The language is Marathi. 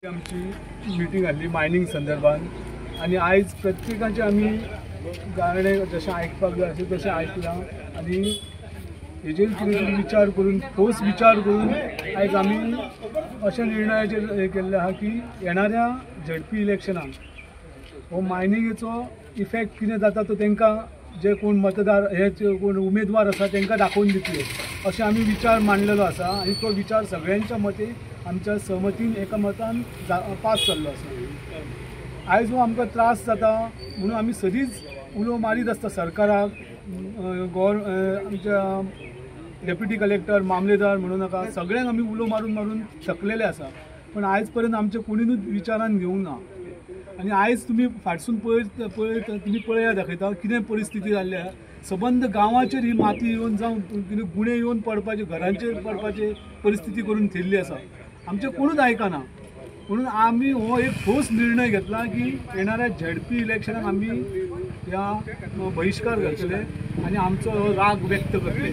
आमची मीटिंग आसली मायनिंग संदर्भात आणि आज प्रत्येकाचे आम्ही गाणे जसे आयकपाक जाय आसले तशें आयकलां आणि हेजेर कितें विचार करून ठोस विचार करून आज आमी अशा निर्णयाचेर हे केल्ले आहा की येणाऱ्या झडपी इलेक्शनाक हो मायनिंगेचो इफेक्ट कितें जाता तो तांकां जे कोण मतदार हे कोण उमेदवार आसा तांकां दाखोवन दितले अशें आमी विचार मांडलेलो आसा आणि तो विचार सगळ्यांच्या मते आमच्या सहमतीन एका मतान पास जाल्लो आसा। आयज हो आमकां त्रास जाता म्हणून आमी सदींच उलो मारीत आसता सरकाराक आमच्या डेप्युटी कलेक्टर मामलेदार म्हणू नाका सगळ्यांक आमी उलो मारून मारून थकलेले आसा पण आयज पर्यंत आमचे कोणीनूच विचारान घेवंक ना। आणि आयज तुम्ही फाटसून पळयत तुम्ही पळया दाखयता कितें परिस्थिती जाल्ली आहा। सबंद गांवाचेर ही माती येवन जावं कितें गुणे येवन पडपाचे घरांचेर पडपाचे परिस्थिती करून ठेयल्ली आसा। आमचे कोणूच आयकना म्हणून आमी हो एक ठोस निर्णय घेतला की येणाऱ्या झडपी इलेक्शनाक आमी ह्या बहिष्कार घालतले आणि आमचो राग व्यक्त करतले।